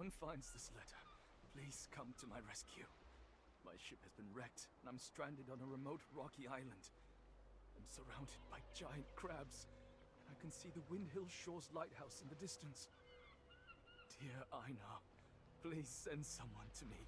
anyone finds this letter, please come to my rescue. My ship has been wrecked, and I'm stranded on a remote rocky island. I'm surrounded by giant crabs, and I can see the Windhill Shores lighthouse in the distance. Dear Einar, please send someone to me.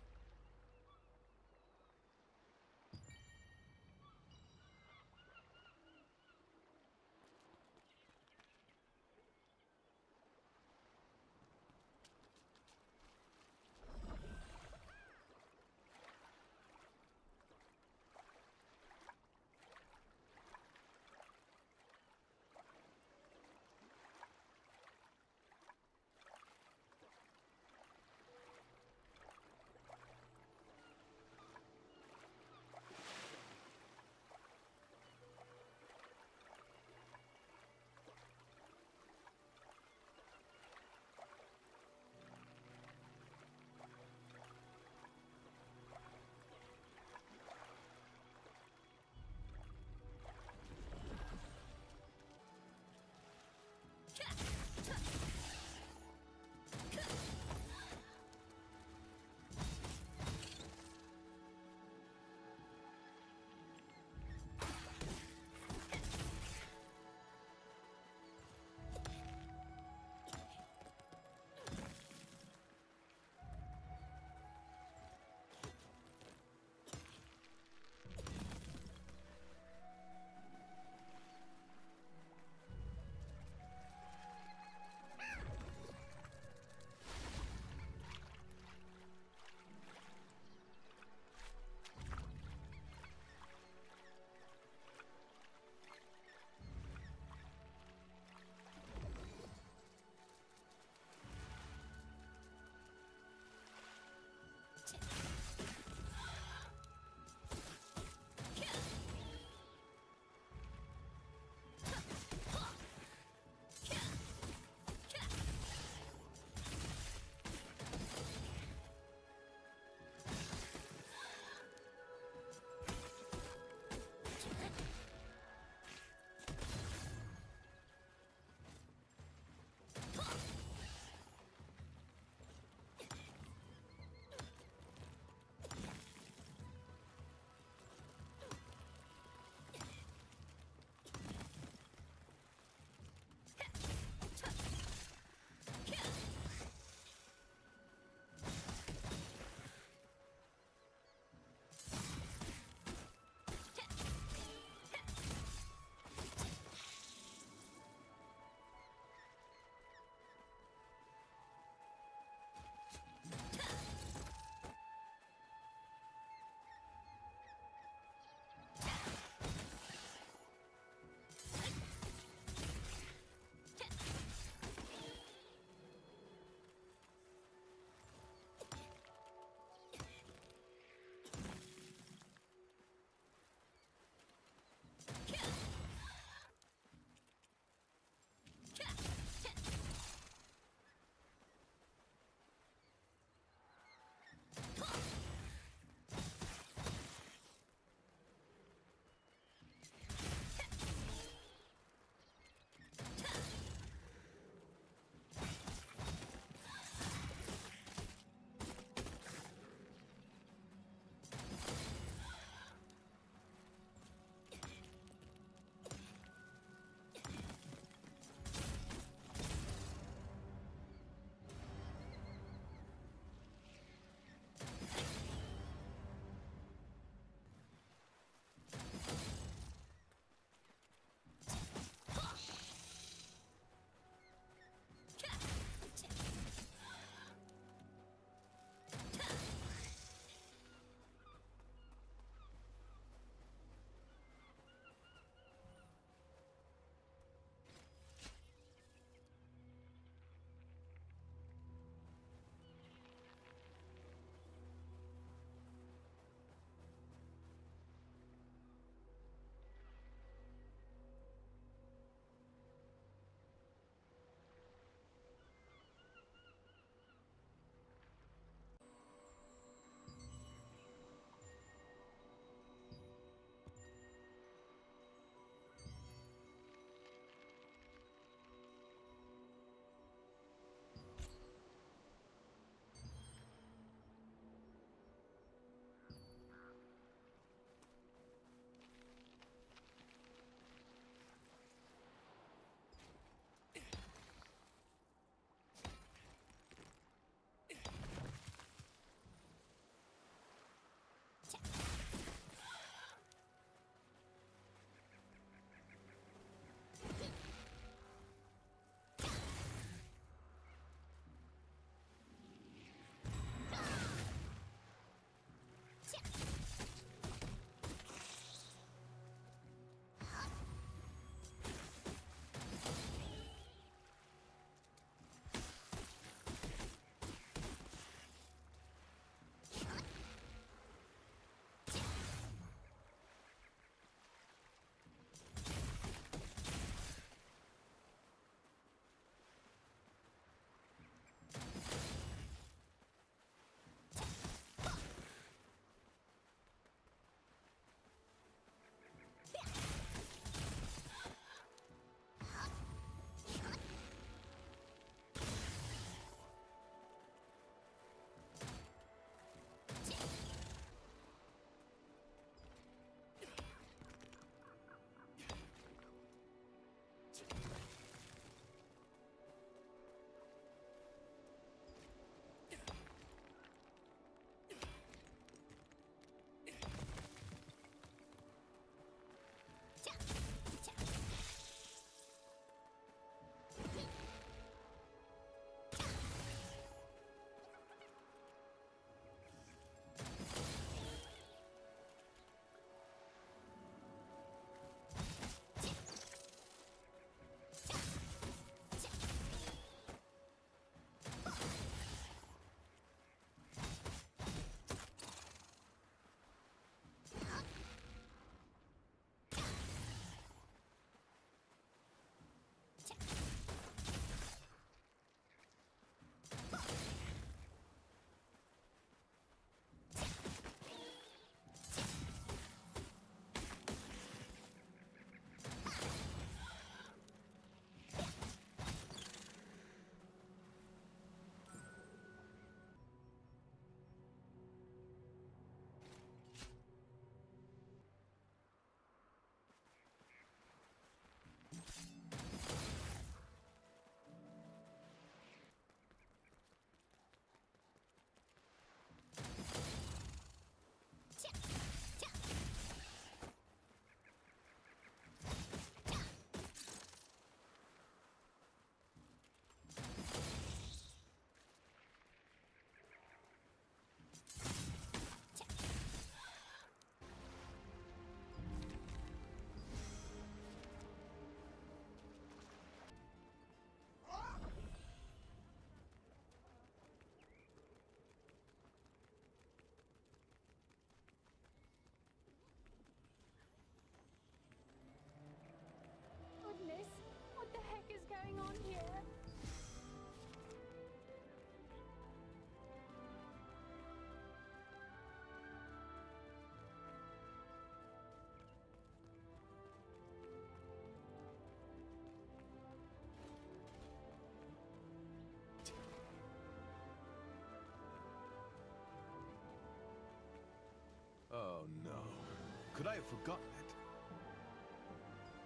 Could I have forgotten it?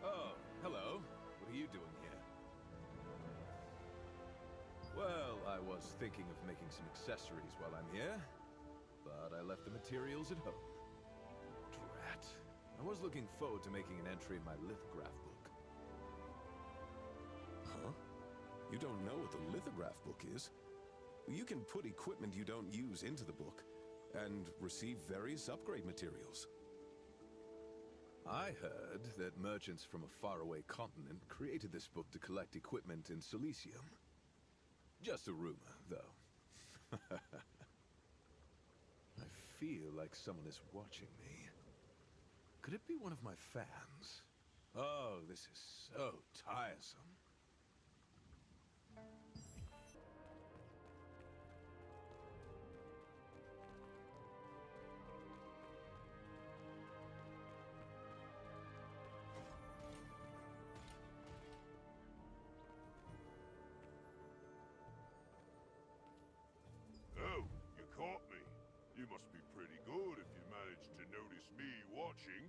Oh, hello. What are you doing here? Well, I was thinking of making some accessories while I'm here, but I left the materials at home. Drat. I was looking forward to making an entry in my lithograph book. Huh? You don't know what the lithograph book is? You can put equipment you don't use into the book, and receive various upgrade materials. I heard that merchants from a faraway continent created this book to collect equipment in Silesium. Just a rumor, though. I feel like someone is watching me. Could it be one of my fans? Oh, this is so tiresome. Oh, you caught me. You must be pretty good if you managed to notice me watching.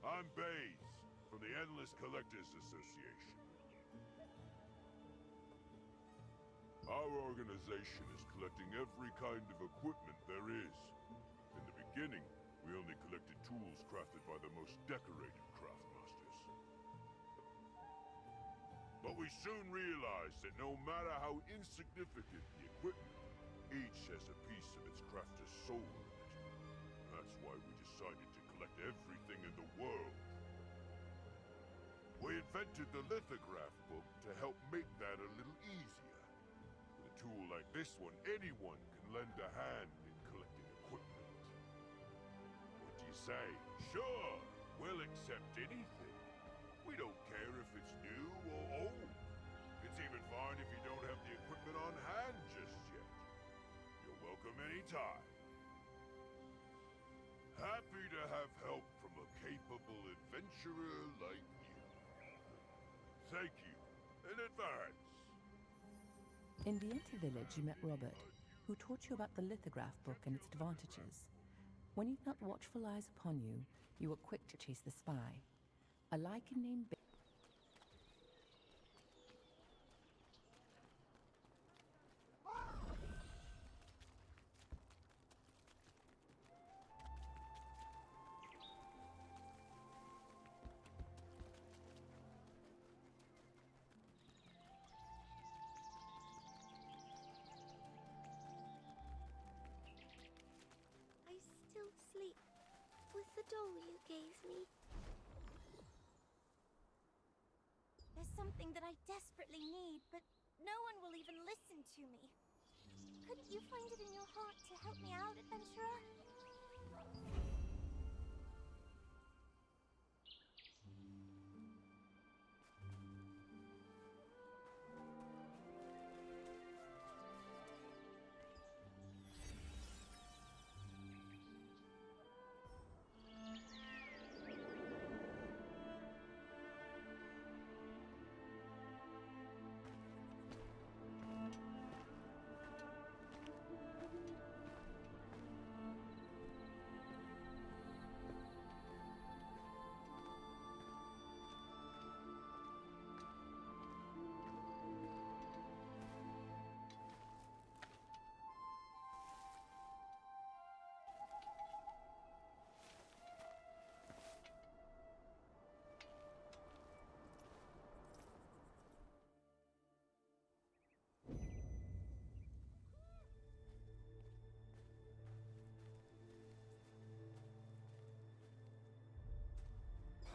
I'm Baze, from the Endless Collectors Association. Our organization is collecting every kind of equipment there is. In the beginning, we only collected tools crafted by the most decorated craftmasters. But we soon realized that no matter how insignificant the equipment, each has a piece of its crafter's soul in it. That's why we decided to collect everything in the world. We invented the lithograph book to help make that a little easier. With a tool like this one, anyone can lend a hand in collecting equipment. What do you say? Sure, we'll accept anything. We don't care if it's new or old. It's even fine if you don't have the equipment on hand just yet. You're welcome anytime. Happy to have help from a capable adventurer like you. Thank you in advance. In Vienti village, you met Robert, who taught you about the lithograph book and its advantages. When he felt watchful eyes upon you, you were quick to chase the spy. A lichen named I still sleep with the doll you gave me. There's something that I desperately need, but no one will even listen to me. Couldn't you find it in your heart to help me out, adventurer?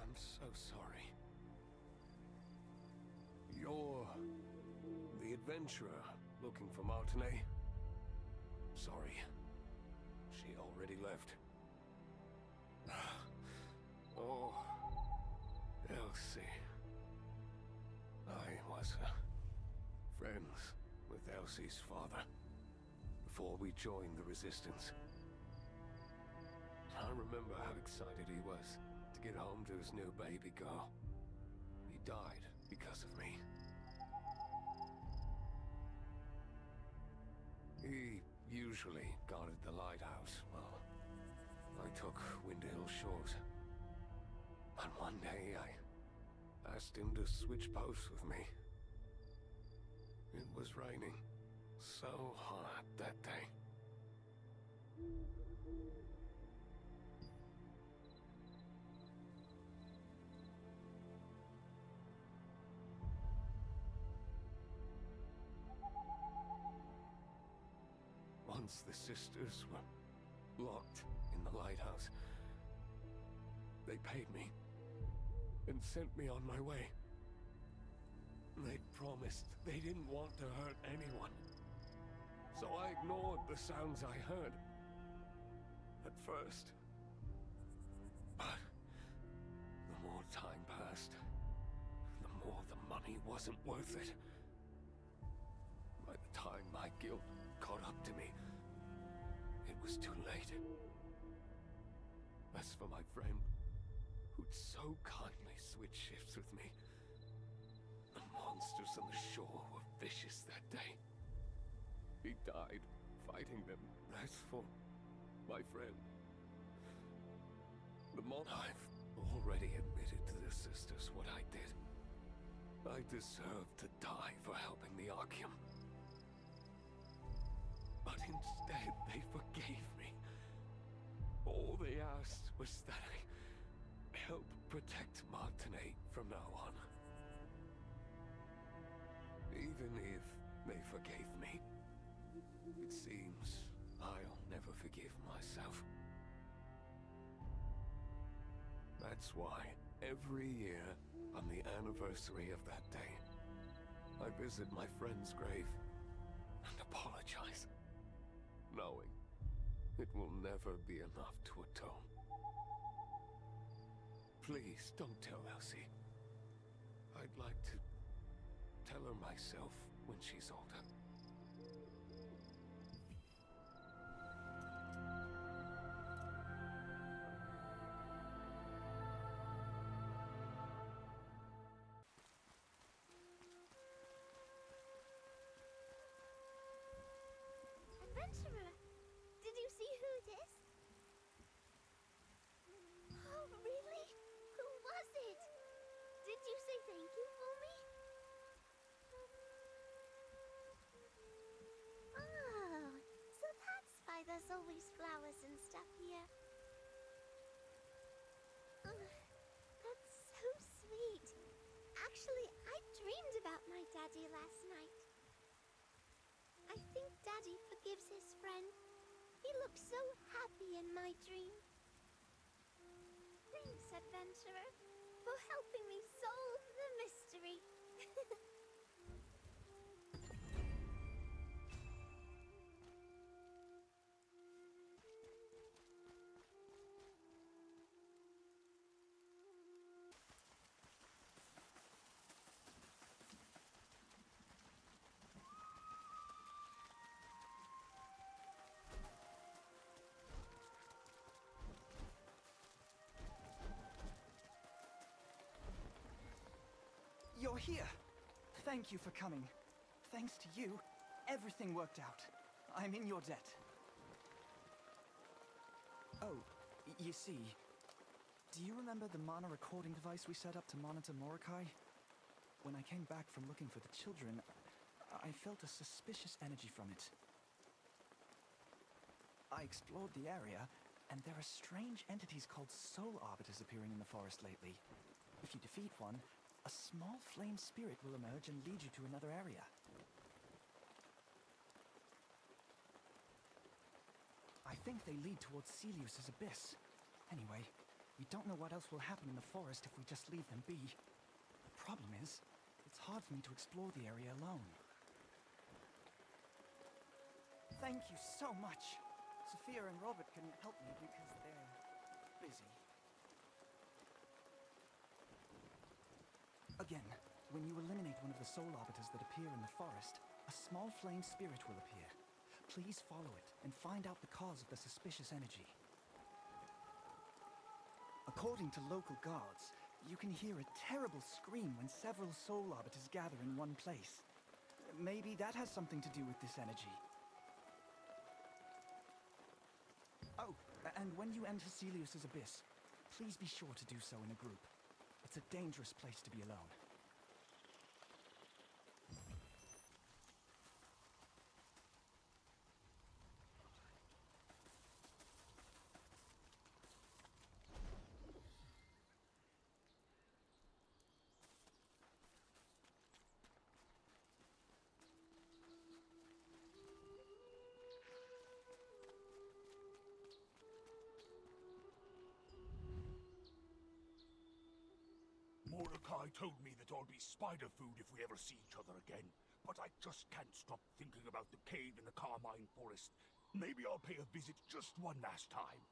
I'm so sorry. You're the adventurer looking for Martinet? Sorry. She already left. Oh, Elsie. I was friends with Elsie's father before we joined the Resistance. I remember how excited he was to get home to his new baby girl. He died because of me. He usually guarded the lighthouse while I took Windhill Shores. day, I asked him to switch posts with me. It was raining so hard that day. Once the sisters were locked in the lighthouse, they paid me and sent me on my way. They promised they didn't want to hurt anyone. So I ignored the sounds I heard at first. But the more time passed, the more the money wasn't worth it. By the time my guilt caught up to me, it was too late. As for my friend, who'd so kindly switched shifts with me, the monsters on the shore were vicious that day. He died fighting them. As for my friend, I've already admitted to the sisters what I did. I deserved to die for helping the Archeum. But instead, they forgave me. All they asked was that I help protect Martinaise from now on. Even if they forgave me, it seems I'll never forgive myself. That's why every year, on the anniversary of that day, I visit my friend's grave and apologize, knowing it will never be enough to atone. Please don't tell Elsie. I'd like to tell her myself when she's older. Adventurer, did you see who it is? Oh, really? Who was it? Did you say thank you for me? Oh, so that's why there's always flowers and stuff here. That's so sweet. Actually, I dreamed about my daddy last night. I think Daddy forgives his friend. He looked so happy in my dream. Thanks, adventurer, for helping me solve the mystery. You're here! Thank you for coming. Thanks to you, everything worked out. I'm in your debt. Oh, you see, do you remember the mana recording device we set up to monitor Morokai? When I came back from looking for the children, I felt a suspicious energy from it. I explored the area, and there are strange entities called soul arbiters appearing in the forest lately. If you defeat one, a small flame spirit will emerge and lead you to another area. I think they lead towards Celius's abyss. Anyway, we don't know what else will happen in the forest if we just leave them be. The problem is, it's hard for me to explore the area alone. Thank you so much. Sophia and Robert couldn't help me because they're busy. Again, when you eliminate one of the soul arbiters that appear in the forest, a small flame spirit will appear. Please follow it and find out the cause of the suspicious energy. According to local guards, you can hear a terrible scream when several soul arbiters gather in one place. Maybe that has something to do with this energy. Oh, and when you enter Celius's abyss, please be sure to do so in a group. It's a dangerous place to be alone. Mordecai told me that I'll be spider food if we ever see each other again, but I just can't stop thinking about the cave in the Carmine Forest. Maybe I'll pay a visit just one last time.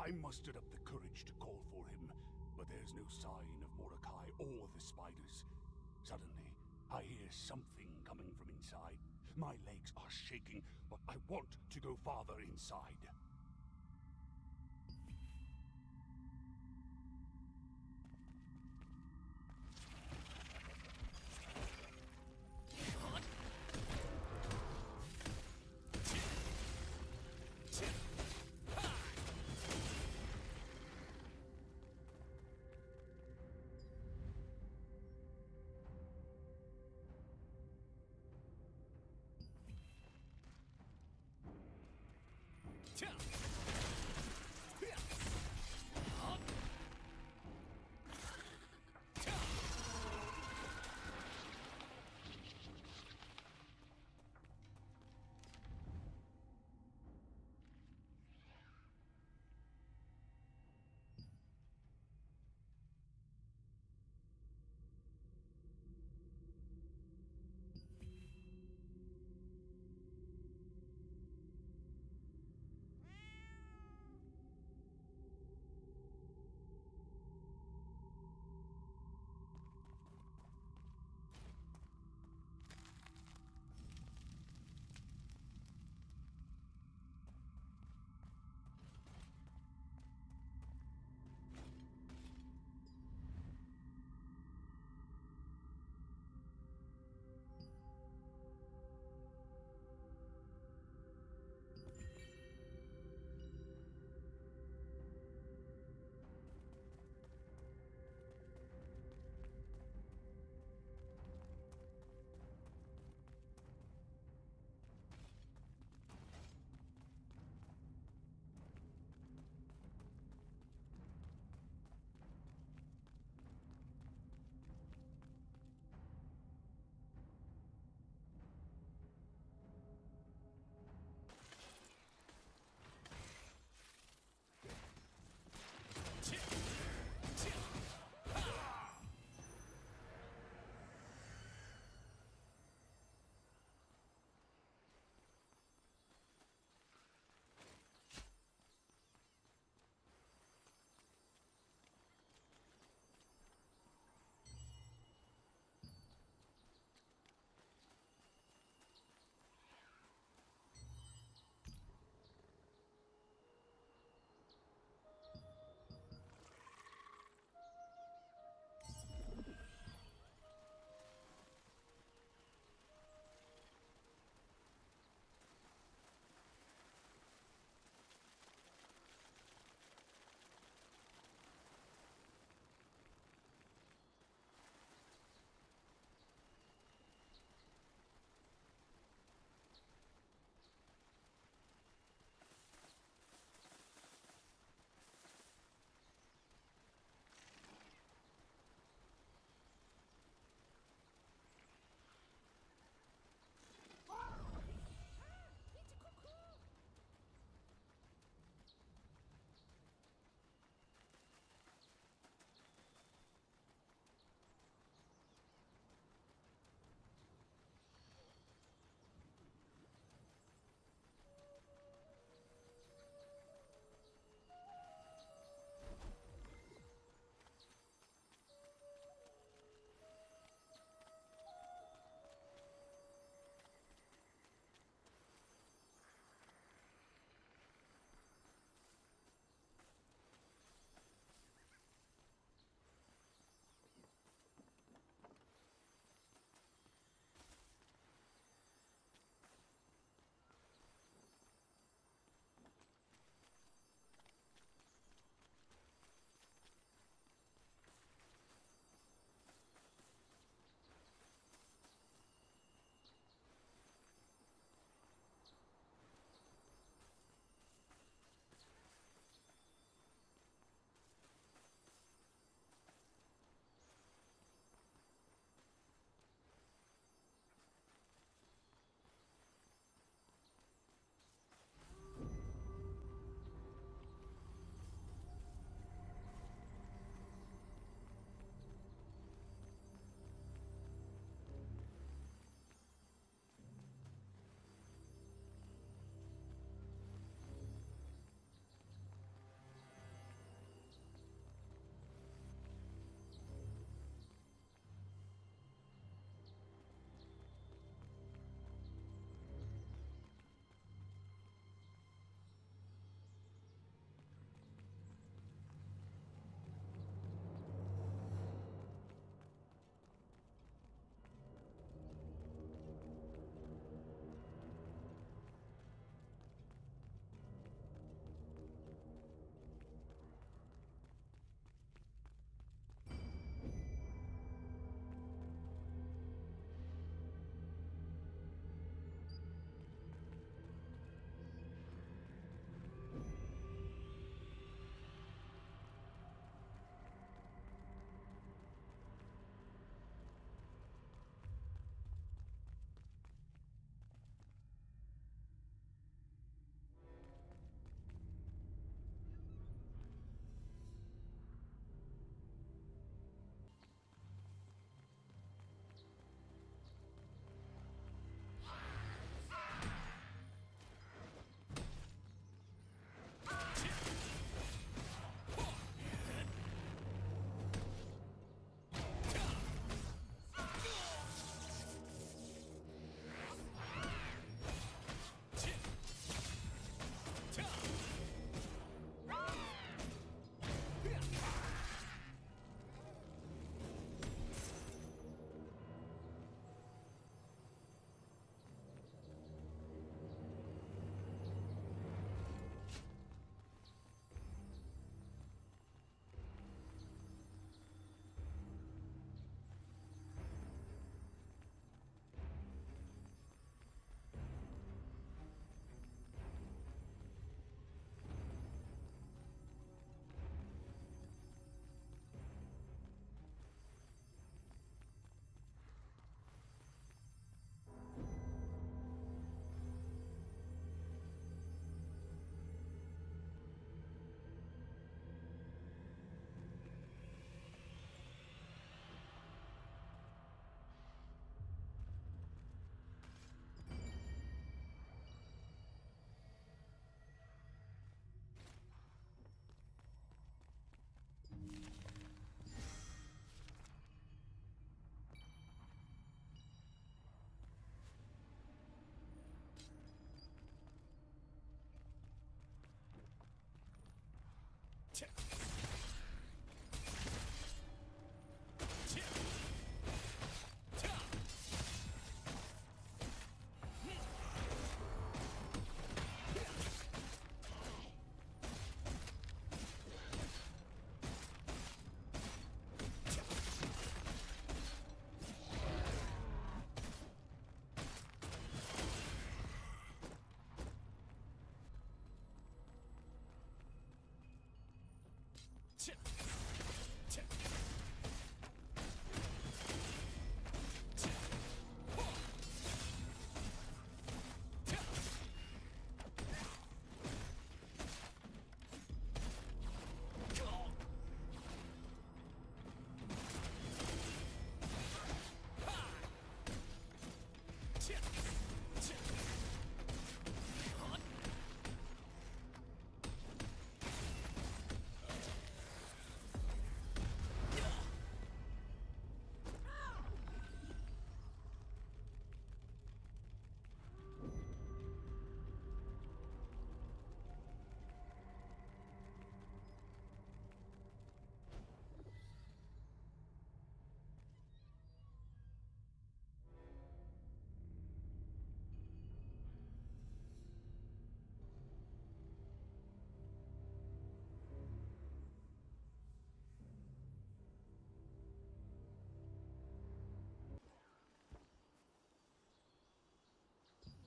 I mustered up the courage to call for him, but there's no sign of Mordecai or the spiders. Suddenly, I hear something coming from inside. My legs are shaking, but I want to go farther inside.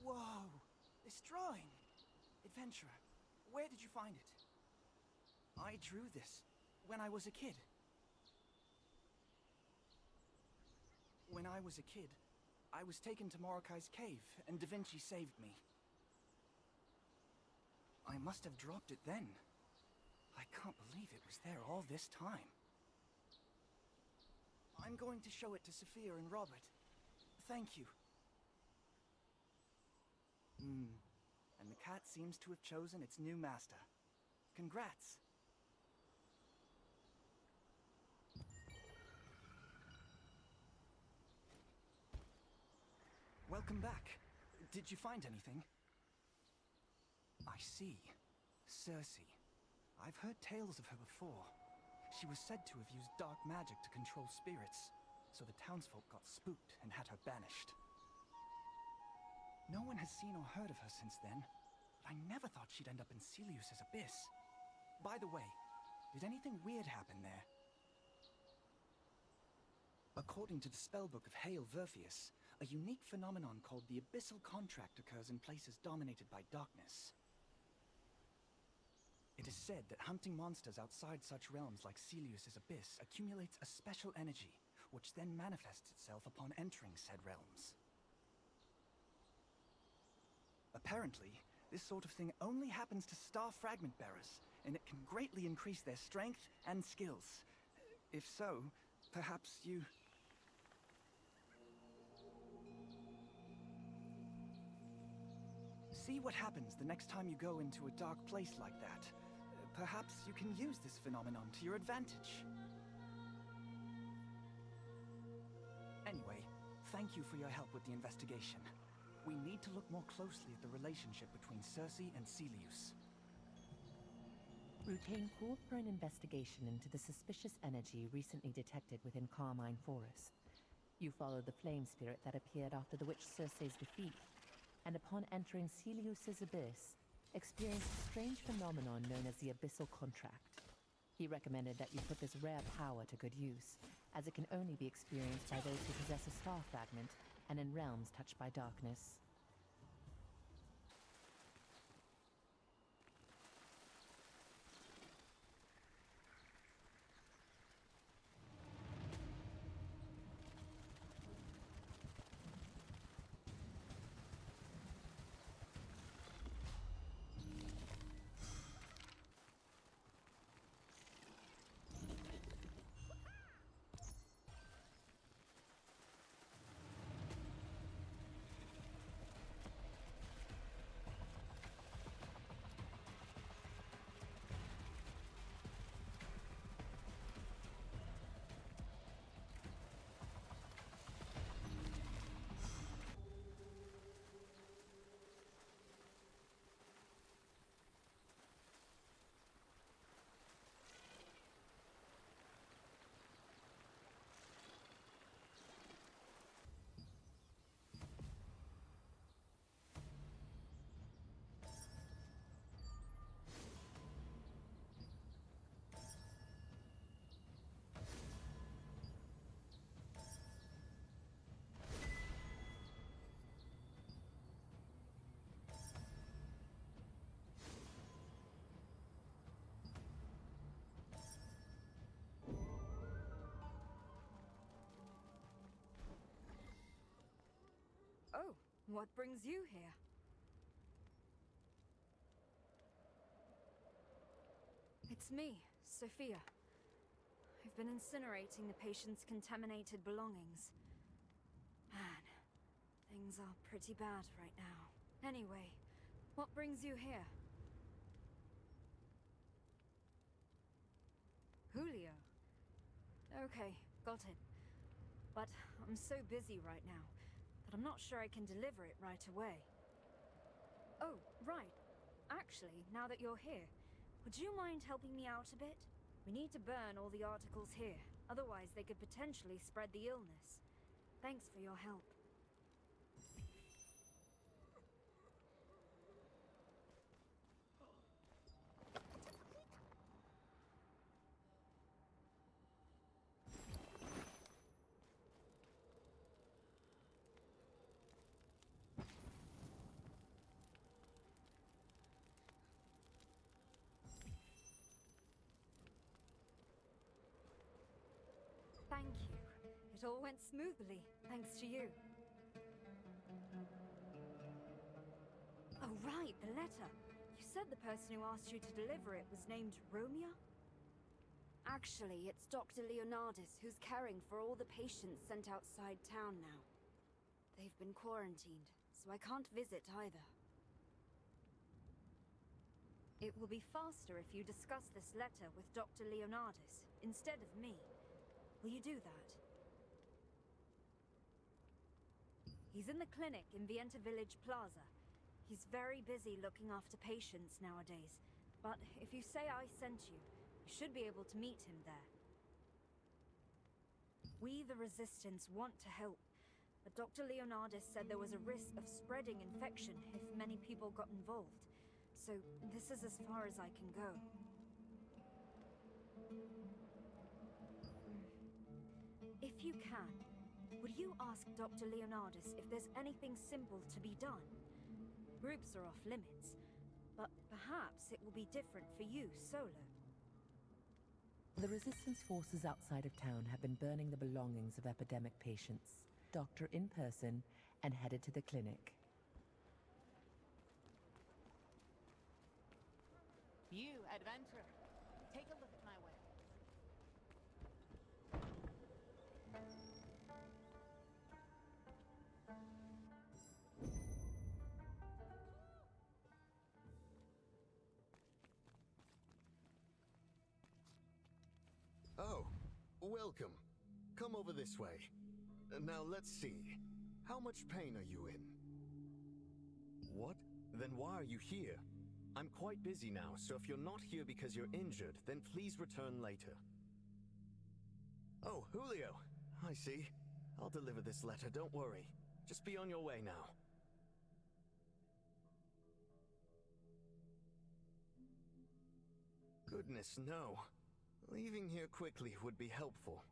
Whoa! This drawing! Adventurer, where did you find it? I drew this when I was a kid. When I was a kid, I was taken to Morokai's cave, and Da Vinci saved me. I must have dropped it then. I can't believe it was there all this time. I'm going to show it to Sophia and Robert. Thank you. And the cat seems to have chosen its new master. Congrats. Welcome back. Did you find anything? I see. Circe. I've heard tales of her before. She was said to have used dark magic to control spirits, so the townsfolk got spooked and had her banished. No one has seen or heard of her since then, but I never thought she'd end up in Celius's abyss. By the way, did anything weird happen there? According to the spellbook of Hail Verfius, a unique phenomenon called the Abyssal Contract occurs in places dominated by darkness. It is said that hunting monsters outside such realms like Celius's abyss accumulates a special energy, which then manifests itself upon entering said realms. Apparently, this sort of thing only happens to star fragment bearers, and it can greatly increase their strength and skills. If so, perhaps you... See what happens the next time you go into a dark place like that. Perhaps you can use this phenomenon to your advantage. Anyway, thank you for your help with the investigation. We need to look more closely at the relationship between Circe and Celius. Rutain called for an investigation into the suspicious energy recently detected within Carmine Forest. You followed the flame spirit that appeared after the witch Circe's defeat, and upon entering Celius's abyss, experienced a strange phenomenon known as the Abyssal Contract. He recommended that you put this rare power to good use, as it can only be experienced by those who possess a star fragment and in realms touched by darkness. What brings you here? It's me, Sophia. I've been incinerating the patient's contaminated belongings. Man, things are pretty bad right now. Anyway, what brings you here? Julio. Okay, got it. But I'm so busy right now that I'm not sure I can deliver it right away. Oh, right. Actually, now that you're here, would you mind helping me out a bit? We need to burn all the articles here, otherwise they could potentially spread the illness. Thanks for your help. Thank you. It all went smoothly, thanks to you. Oh right, the letter. You said the person who asked you to deliver it was named Romeo? Actually, it's Dr. Leonardis who's caring for all the patients sent outside town now. They've been quarantined, so I can't visit either. It will be faster if you discuss this letter with Dr. Leonardis, instead of me. Will you do that? He's in the clinic in Vienta Village Plaza. He's very busy looking after patients nowadays, but if you say I sent you, you should be able to meet him there. We, the Resistance, want to help, but Dr. Leonardis said there was a risk of spreading infection if many people got involved, so this is as far as I can go. If you can, would you ask Dr. Leonardis if there's anything simple to be done? Groups are off limits, but perhaps it will be different for you solo. The Resistance forces outside of town have been burning the belongings of epidemic patients. Doctor in person and headed to the clinic. You, adventurer, take a look at my wares. Oh, welcome. Come over this way. Now let's see. How much pain are you in? What? Then why are you here? I'm quite busy now, so if you're not here because you're injured, then please return later. Oh, Julio. I see. I'll deliver this letter, don't worry. Just be on your way now. Goodness, no. Leaving here quickly would be helpful.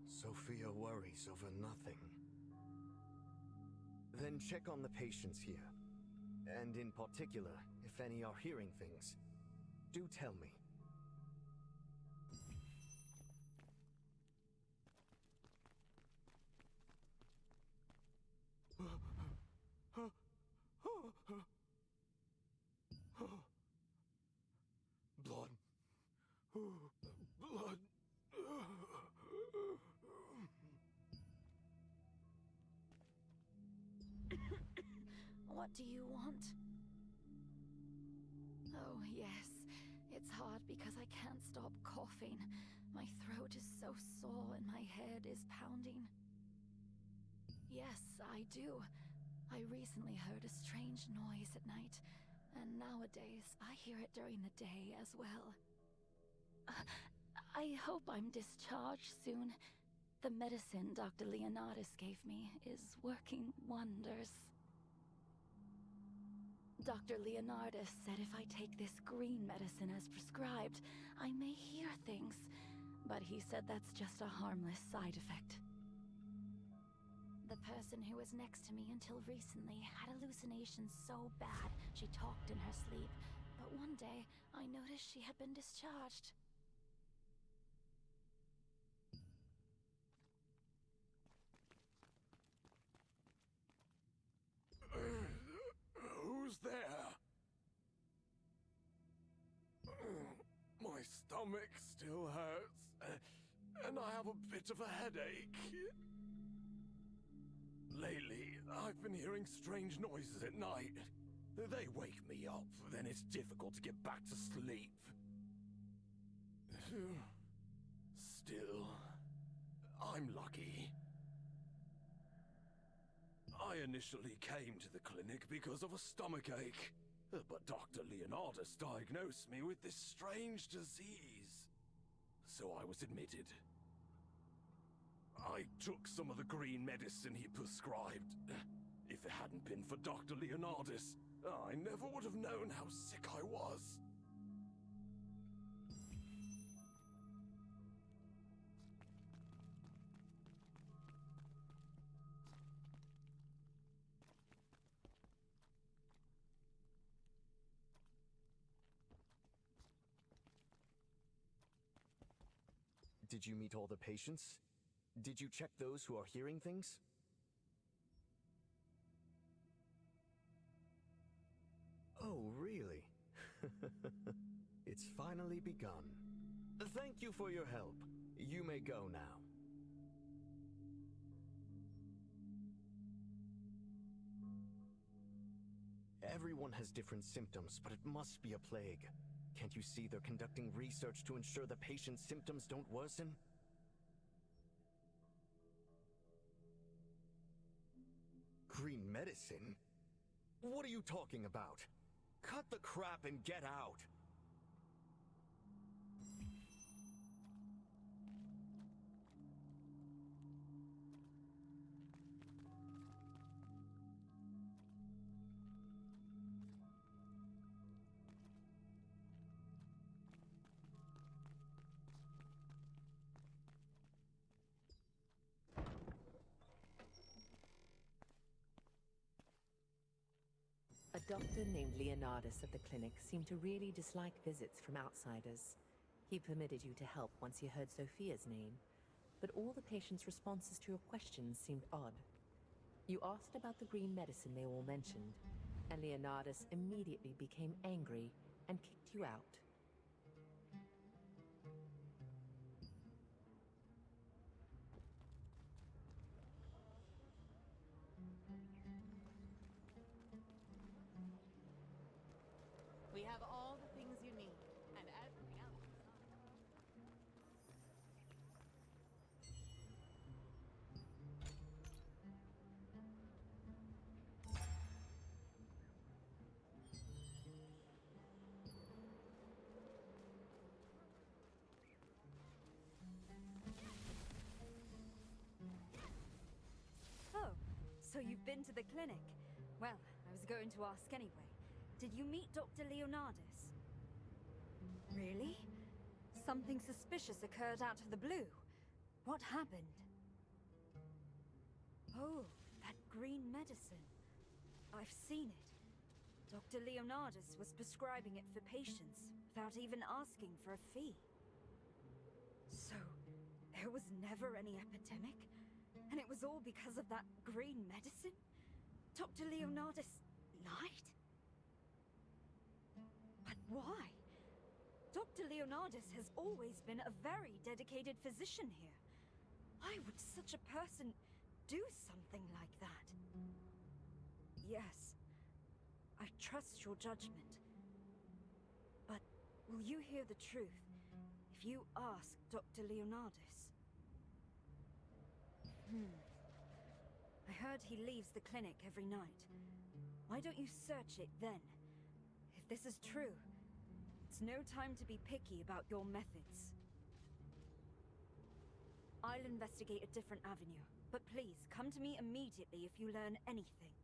Sophia worries over nothing. Then check on the patients here. And in particular, if any are hearing things. Do tell me. Blood. Blood. What do you want? Oh, yes. It's hard because I can't stop coughing. My throat is so sore and my head is pounding. Yes, I do. I recently heard a strange noise at night, and nowadays I hear it during the day as well. I hope I'm discharged soon. The medicine Dr. Leonardis gave me is working wonders. Dr. Leonardis said if I take this green medicine as prescribed, I may hear things, but he said that's just a harmless side effect. The person who was next to me until recently had hallucinations so bad she talked in her sleep, but one day I noticed she had been discharged. stomach still hurts, and I have a bit of a headache. Lately, I've been hearing strange noises at night. They wake me up, then it's difficult to get back to sleep. Still, I'm lucky. I initially came to the clinic because of a stomachache, but Dr. Leonardus diagnosed me with this strange disease. So I was admitted. I took some of the green medicine he prescribed. If it hadn't been for Dr. Leonardus, I never would have known how sick I was. Did you meet all the patients? Did you check those who are hearing things? Oh, really? It's finally begun. Thank you for your help. You may go now. Everyone has different symptoms, but it must be a plague. Can't you see they're conducting research to ensure the patient's symptoms don't worsen? Green medicine? What are you talking about? Cut the crap and get out! A doctor named Leonardus at the clinic seemed to really dislike visits from outsiders. He permitted you to help once he heard Sophia's name, but all the patients' responses to your questions seemed odd. You asked about the green medicine they all mentioned, and Leonardus immediately became angry and kicked you out. We have all the things you need, and everything else. Oh, so you've been to the clinic? Well, I was going to ask anyway. Did you meet Dr. Leonardus? Really? Something suspicious occurred out of the blue. What happened? Oh, that green medicine. I've seen it. Dr. Leonardus was prescribing it for patients without even asking for a fee. So, there was never any epidemic? And it was all because of that green medicine? Dr. Leonardus lied? But why? Dr. Leonardus has always been a very dedicated physician here. Why would such a person do something like that? Yes, I trust your judgment. But will you hear the truth if you ask Dr. Leonardus? I heard he leaves the clinic every night. Why don't you search it then? If this is true, it's no time to be picky about your methods. I'll investigate a different avenue, but please come to me immediately if you learn anything.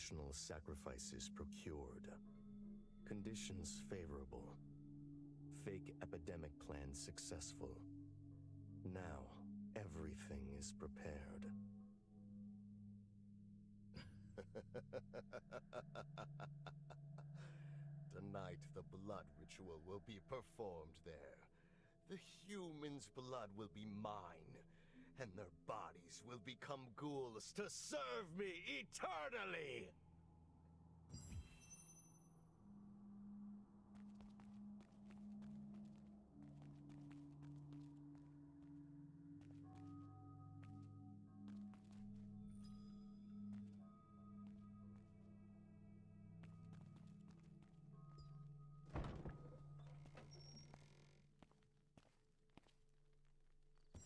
additional sacrifices procured. Conditions favorable. Fake epidemic plan successful. Now, everything is prepared. Tonight, the blood ritual will be performed there. The humans' blood will be mine, and their bodies will become ghouls to serve me eternally!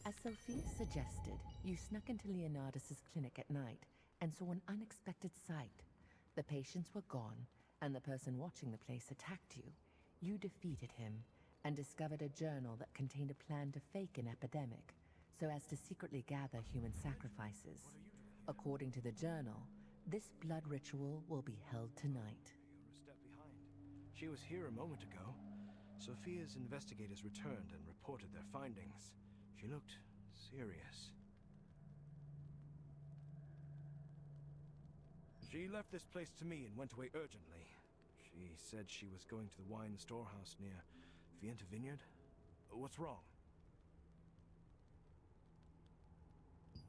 As Sophia suggested, you snuck into Leonardus's clinic at night and saw an unexpected sight. The patients were gone, and the person watching the place attacked you. You defeated him and discovered a journal that contained a plan to fake an epidemic so as to secretly gather human sacrifices. According to the journal, this blood ritual will be held tonight. You're a step behind. She was here a moment ago. Sophia's investigators returned and reported their findings. She looked serious. She left this place to me and went away urgently. She said she was going to the wine storehouse near Vienta Vineyard. What's wrong?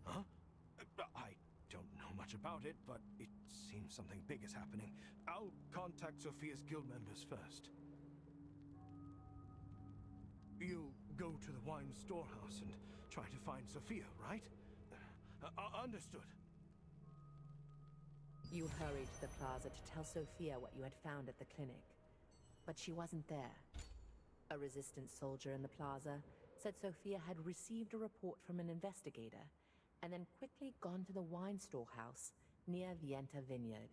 Huh? I don't know much about it, but it seems something big is happening. I'll contact Sophia's guild members first. You'll go to the wine storehouse and try to find Sophia, right? Understood. You hurried to the plaza to tell Sophia what you had found at the clinic. But she wasn't there. A resistance soldier in the plaza said Sophia had received a report from an investigator and then quickly gone to the wine storehouse near Vienta Vineyard.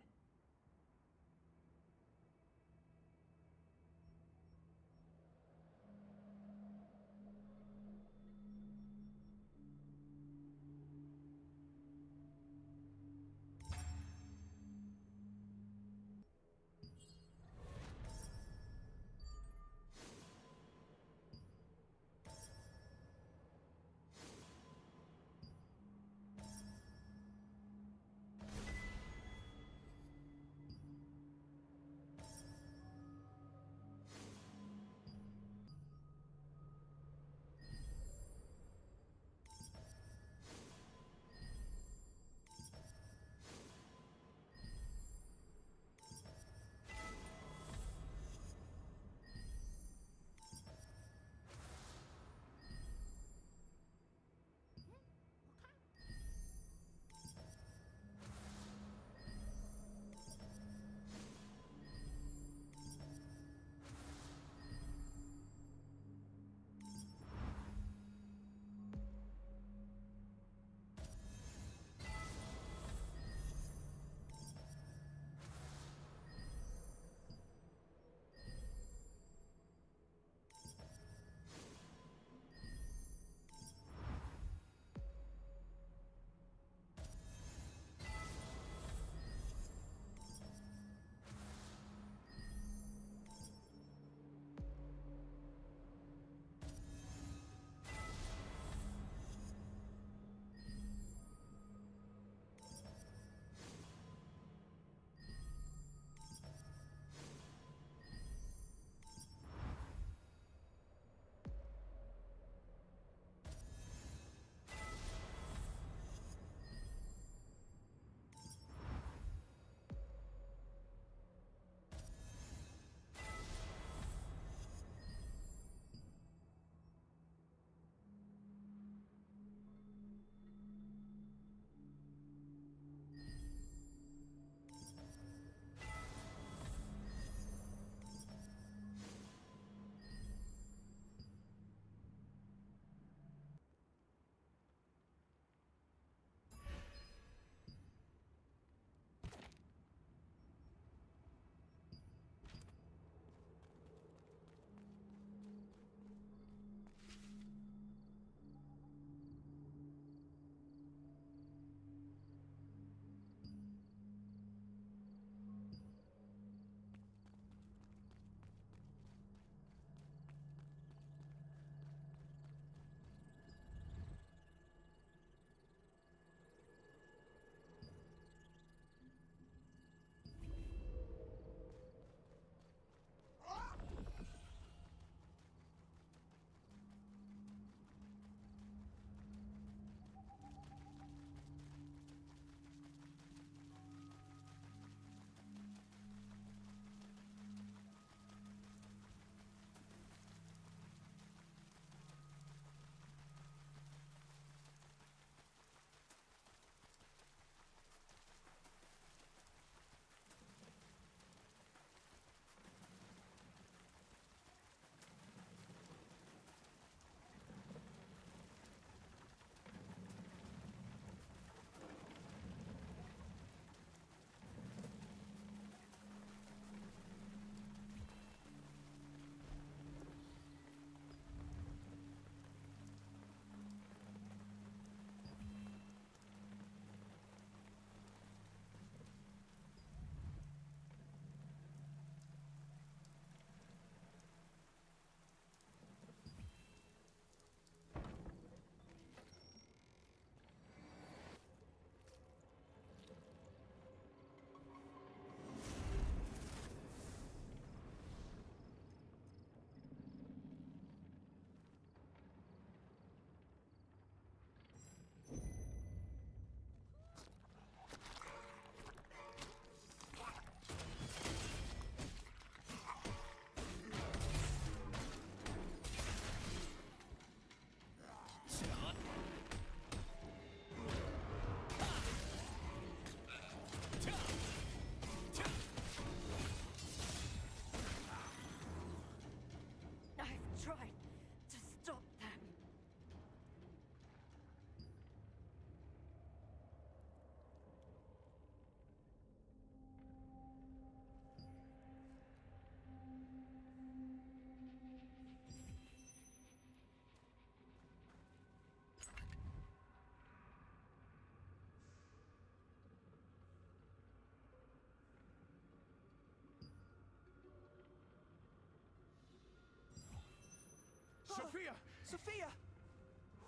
Sophia!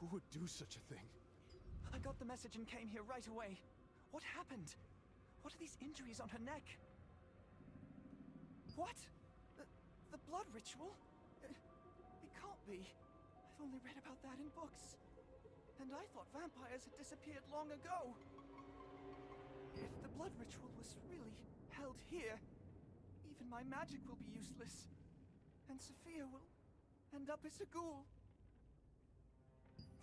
Who would do such a thing? I got the message and came here right away. What happened? What are these injuries on her neck? What? The blood ritual? It can't be. I've only read about that in books. And I thought vampires had disappeared long ago. If the blood ritual was really held here, even my magic will be useless. And Sophia will end up as a ghoul.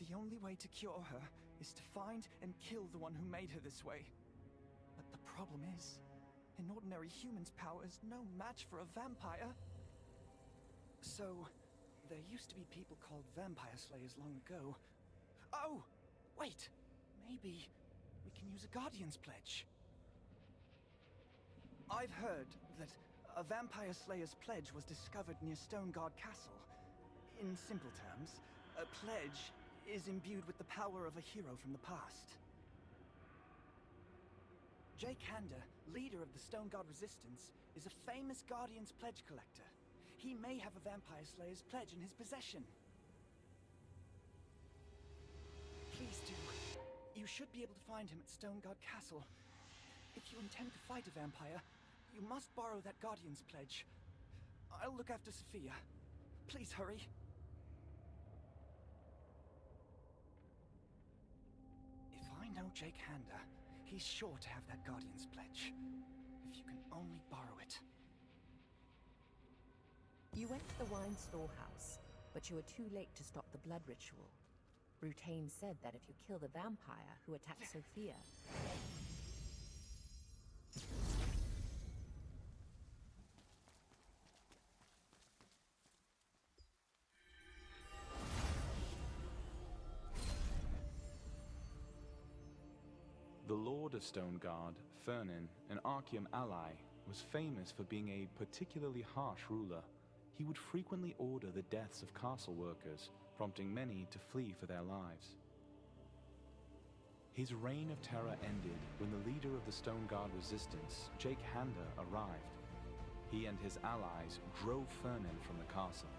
The only way to cure her is to find and kill the one who made her this way. But the problem is, an ordinary human's power is no match for a vampire. So, there used to be people called vampire slayers long ago. Oh! Wait! Maybe we can use a Guardian's Pledge. I've heard that a Vampire Slayer's Pledge was discovered near Stoneguard Castle. In simple terms, a pledge is imbued with the power of a hero from the past. Jake Hander, leader of the Stoneguard Resistance, is a famous Guardian's Pledge collector. He may have a Vampire Slayer's Pledge in his possession. Please do. You should be able to find him at Stoneguard Castle. If you intend to fight a vampire, you must borrow that Guardian's Pledge. I'll look after Sophia. Please hurry. If I know Jake Hander, he's sure to have that Guardian's Pledge. If you can only borrow it. You went to the wine storehouse, but you were too late to stop the blood ritual. Rutain said that if you kill the vampire who attacked Sophia... The Lord of Stoneguard, Fernin, an Archeum ally, was famous for being a particularly harsh ruler. He would frequently order the deaths of castle workers, prompting many to flee for their lives. His reign of terror ended when the leader of the Stoneguard resistance, Jake Hander, arrived. He and his allies drove Fernin from the castle.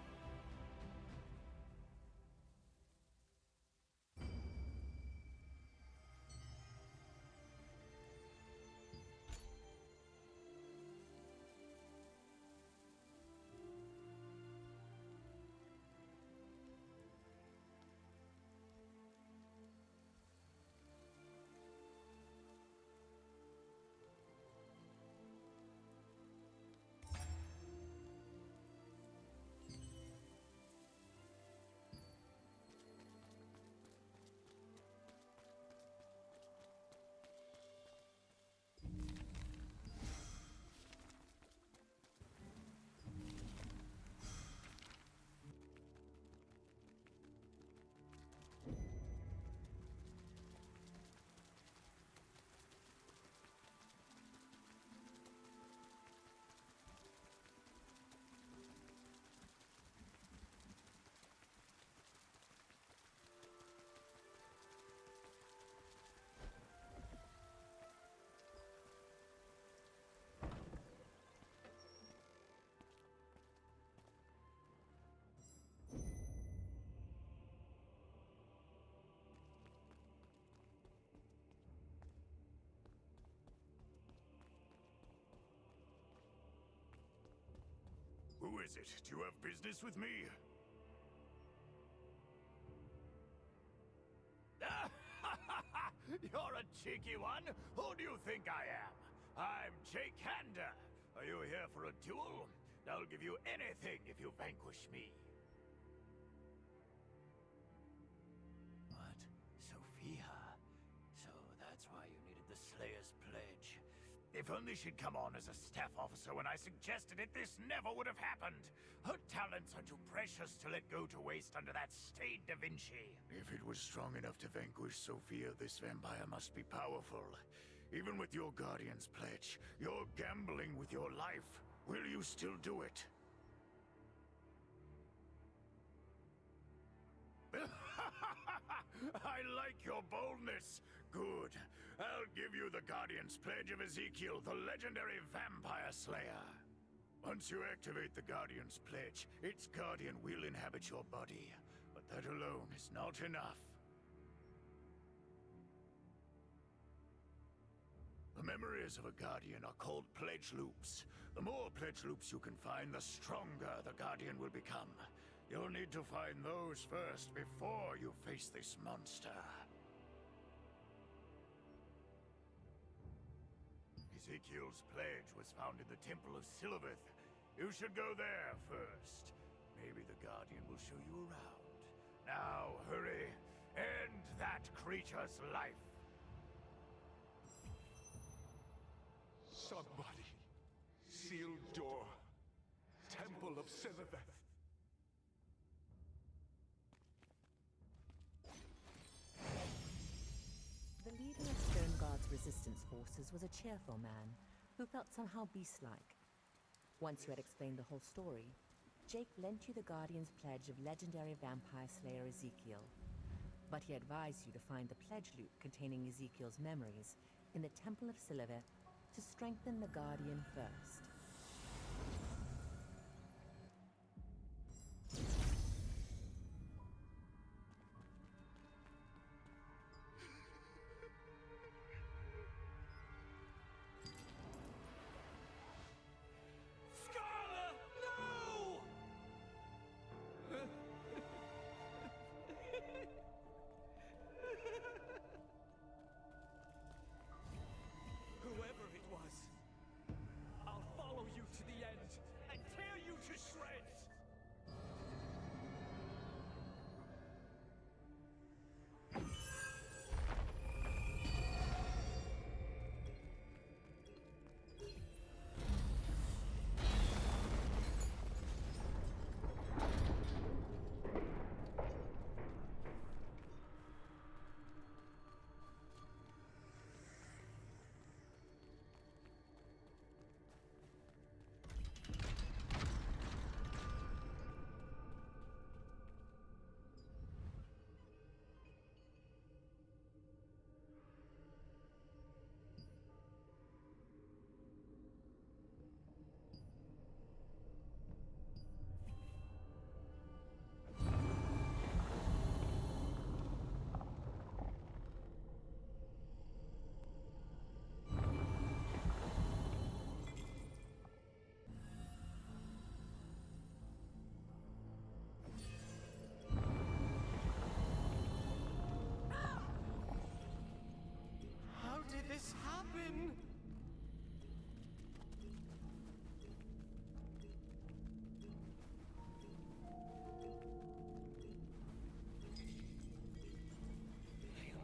Who is it? Do you have business with me? You're a cheeky one. Who do you think I am? I'm Jake Hander. Are you here for a duel? I'll give you anything if you vanquish me. What? Sophia? So that's why you needed the Slayer's Pledge. If only she'd come on as a staff officer when I suggested it, this never would have happened. Her talents are too precious to let go to waste under that stained Da Vinci. If it was strong enough to vanquish Sophia, this vampire must be powerful. Even with your Guardian's Pledge, you're gambling with your life. Will you still do it? I like your boldness. Good. I'll give you the Guardian's Pledge of Ezekiel, the legendary vampire slayer. Once you activate the Guardian's Pledge, its guardian will inhabit your body. But But that alone is not enough. The memories of a Guardian are called pledge loops. The more pledge loops you can find, the stronger the Guardian will become. You'll need to find those first before you face this monster. Ezekiel's pledge was found in the Temple of Silvereth. You should go there first. Maybe the Guardian will show you around. Now, hurry. End that creature's life. Somebody. Sealed door. Temple of Silvereth. The leader of Stoneguard's resistance forces was a cheerful man who felt somehow beast-like. Once you had explained the whole story, Jake lent you the Guardian's pledge of legendary vampire slayer Ezekiel. But he advised you to find the pledge loop containing Ezekiel's memories in the Temple of Silvereth to strengthen the Guardian first. Whoever it was, I'll follow you to the end and tear you to shreds! How did this happen?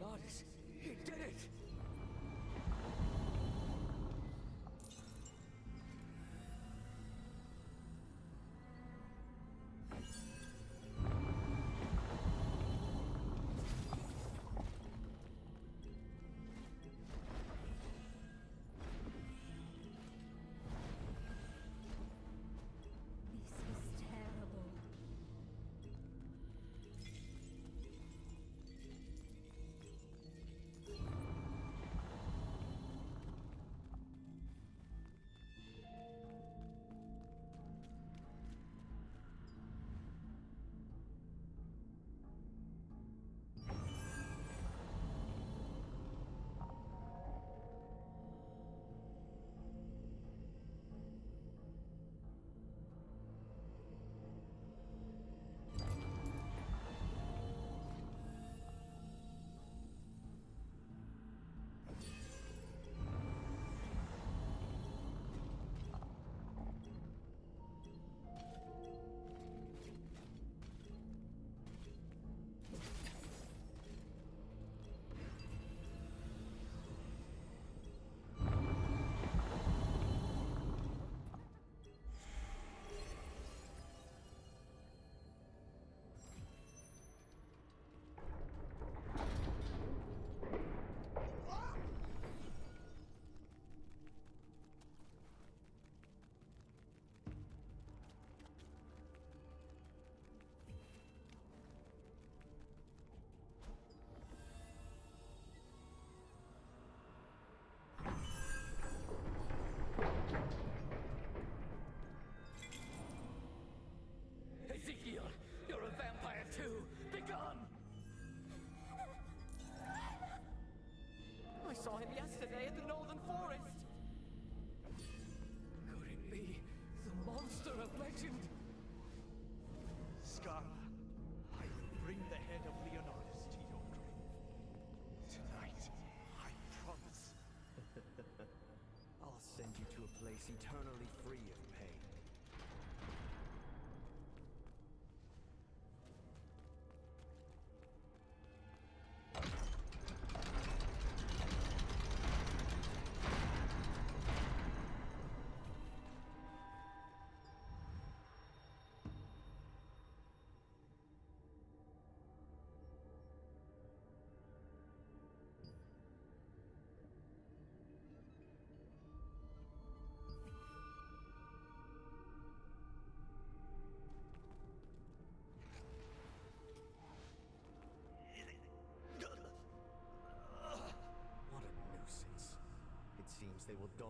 Leonidas, he did it!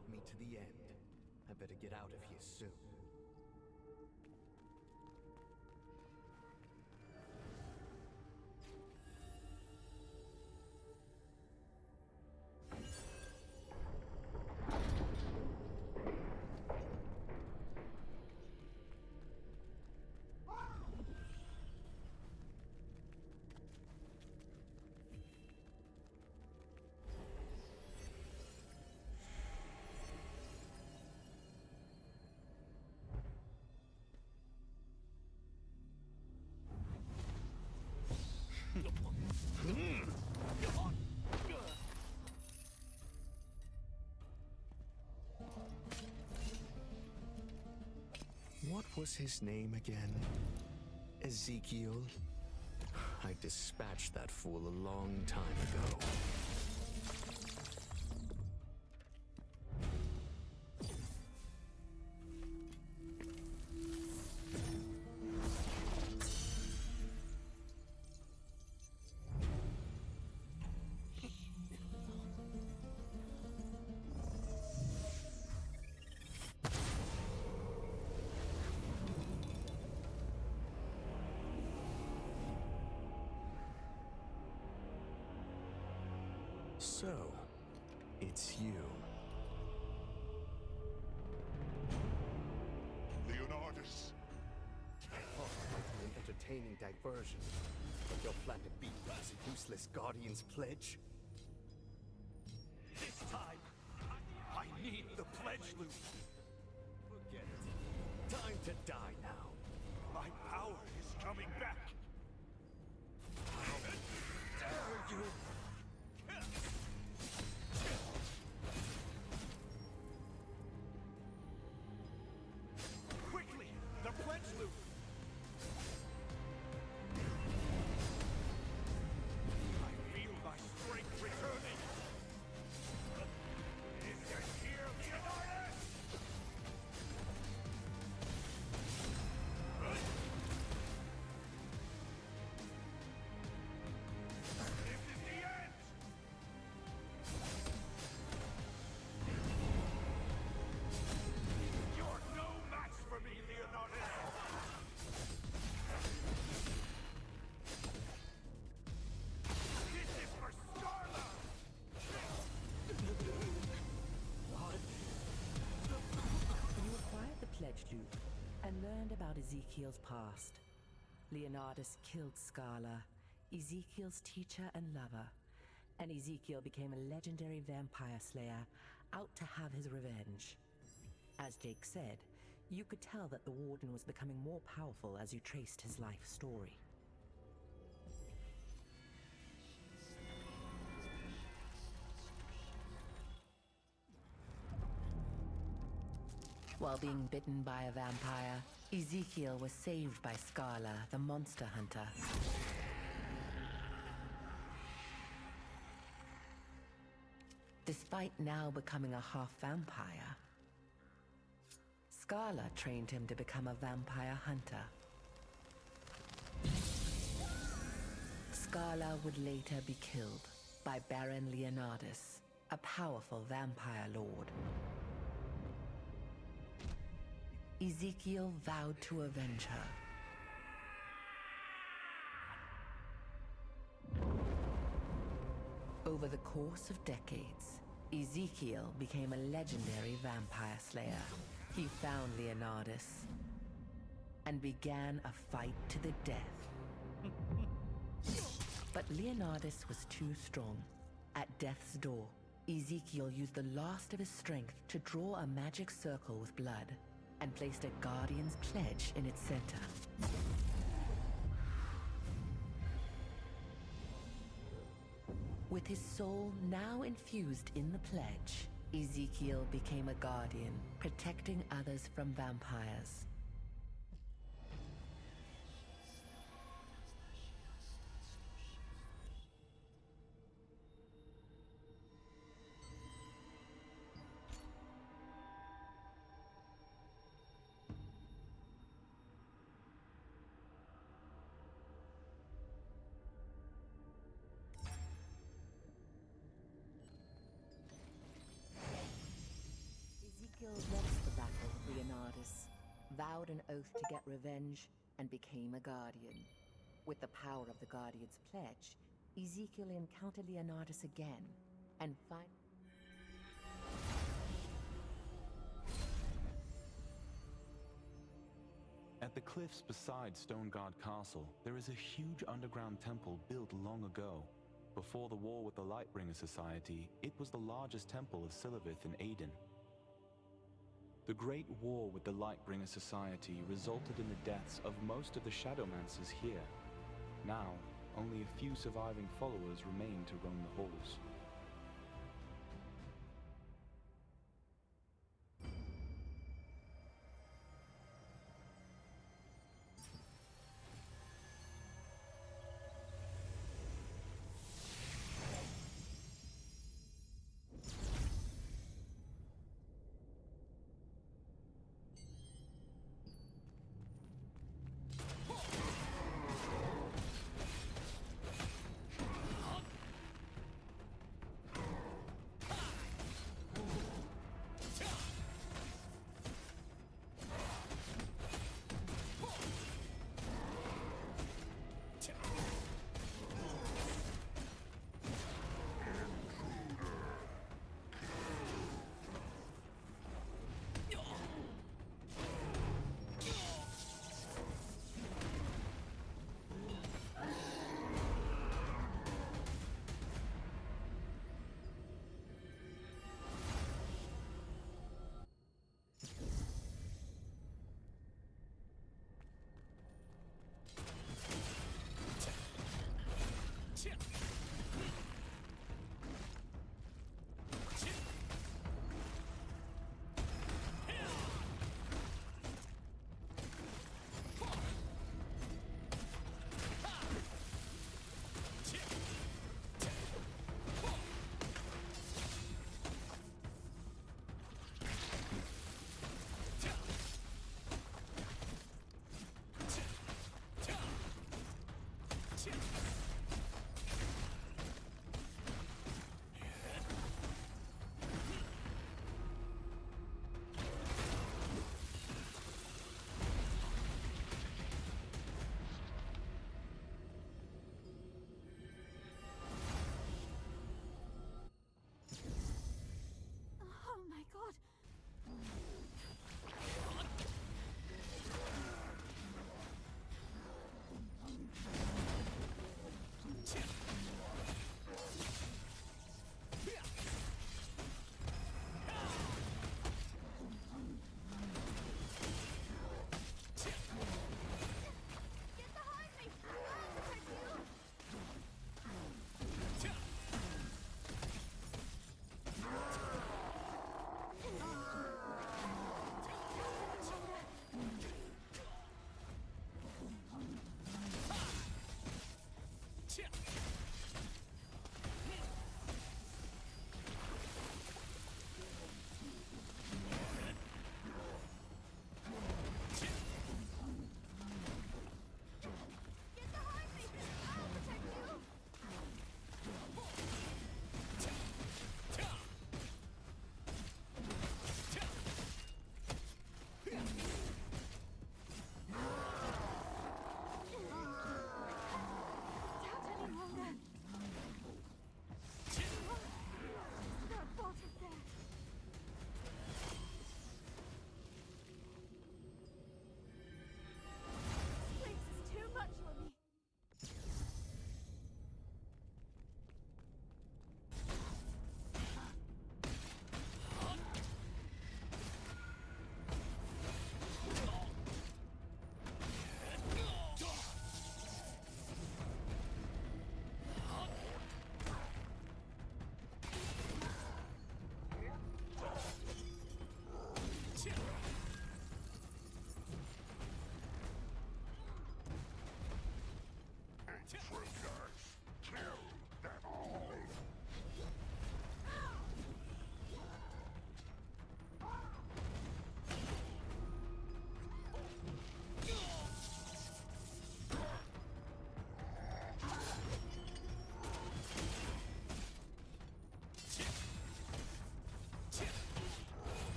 dog me to the end. I better get out of here soon. What was his name again? Ezekiel? I dispatched that fool a long time ago. So, it's you. Leonardus! I thought it might be an entertaining diversion, but your plan to beat me is a useless Guardian's pledge? This time, I need the pledge loop. Forget it. Time to die now. My power is coming back. How dare you! Quickly, the pledge loop. I feel my strength returning. Is it here, Leonardus? This is the end! You're no match for me, Leonardus! This is for Scarla! You acquired the Pledge Loop and learned about Ezekiel's past. Leonardus killed Scarla, Ezekiel's teacher and lover, and Ezekiel became a legendary vampire slayer out to have his revenge. As Jake said, you could tell that the Warden was becoming more powerful as you traced his life story. While being bitten by a vampire, Ezekiel was saved by Scarla, the monster hunter. Despite now becoming a half-vampire, Scarla trained him to become a vampire hunter. Scarla would later be killed by Baron Leonardus, a powerful vampire lord. Ezekiel vowed to avenge her. Over the course of decades, Ezekiel became a legendary vampire slayer. He found Leonardus and began a fight to the death. But Leonardus was too strong. At death's door, Ezekiel used the last of his strength to draw a magic circle with blood and placed a Guardian's pledge in its center. With his soul now infused in the pledge, Ezekiel became a Guardian, protecting others from vampires. vowed an oath to get revenge, and became a guardian. With the power of the Guardian's pledge, Ezekiel encountered Leonardus again, and finally... At the cliffs beside Stoneguard Castle, there is a huge underground temple built long ago. Before the war with the Lightbringer Society, it was the largest temple of Silivith in Aden. The Great War with the Lightbringer Society resulted in the deaths of most of the Shadowmancers here. Now, only a few surviving followers remain to roam the halls.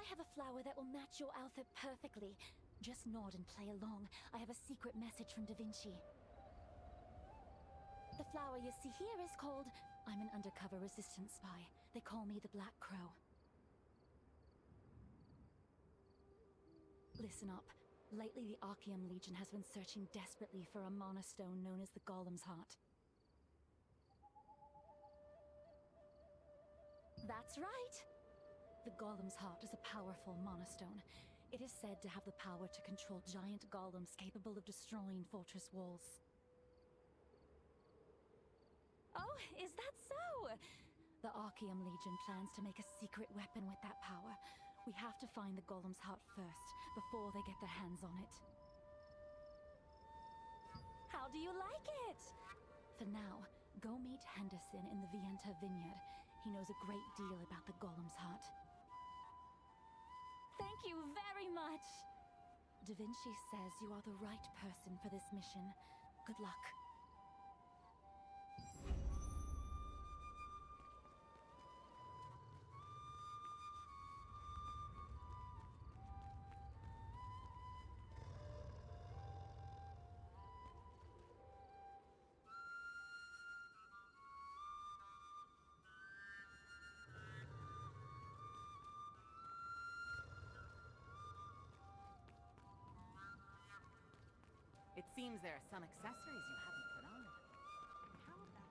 have a flower that will match your outfit perfectly. Just nod and play along. I have a secret message from Da Vinci. The flower you see here is called... I'm an undercover resistance spy. They call me the Black Crow. Listen up. Lately, the Archeum Legion has been searching desperately for a mana stone known as the Golem's Heart. That's right! The Golem's Heart is a powerful mana stone. It is said to have the power to control giant golems capable of destroying fortress walls. Oh, is that so? The Archeum Legion plans to make a secret weapon with that power. We have to find the Golem's Heart first, before they get their hands on it. How do you like it? For now, go meet Henderson in the Vienta Vineyard. He knows a great deal about the Golem's Heart. Thank you very much! Da Vinci says you are the right person for this mission. Good luck. It seems there are some accessories you haven't put on. How about...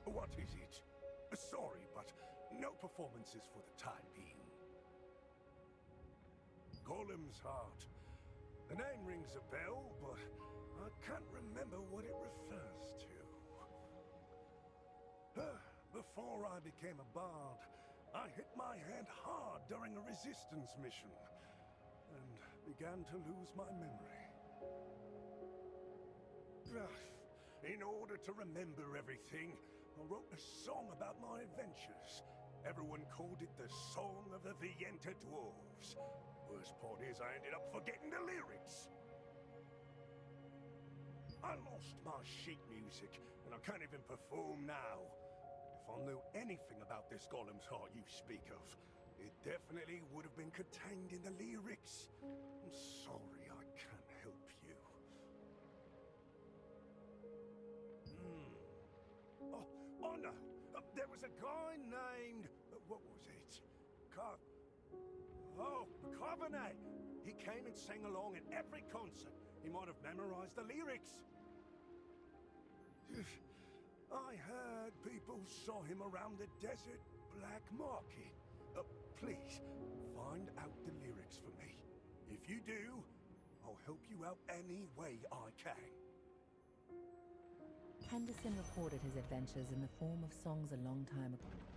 What is it? Sorry, but no performances for the time being. Golem's Heart. The name rings a bell, but I can't remember what it refers to. Before I became a bard, I hit my head hard during a resistance mission, and began to lose my memory. In order to remember everything, I wrote a song about my adventures. Everyone called it the Song of the Vienta Dwarves. Worst part is I ended up forgetting the lyrics. I lost my sheet music, and I can't even perform now. If I knew anything about this Golem's Heart you speak of, it definitely would have been contained in the lyrics. I'm sorry I can't help you. Oh no! There was a guy named... what was it? Carbonet! He came and sang along at every concert. He might have memorized the lyrics. I heard people saw him around the desert black market. Please, find out the lyrics for me. If you do, I'll help you out any way I can. Henderson recorded his adventures in the form of songs a long time ago.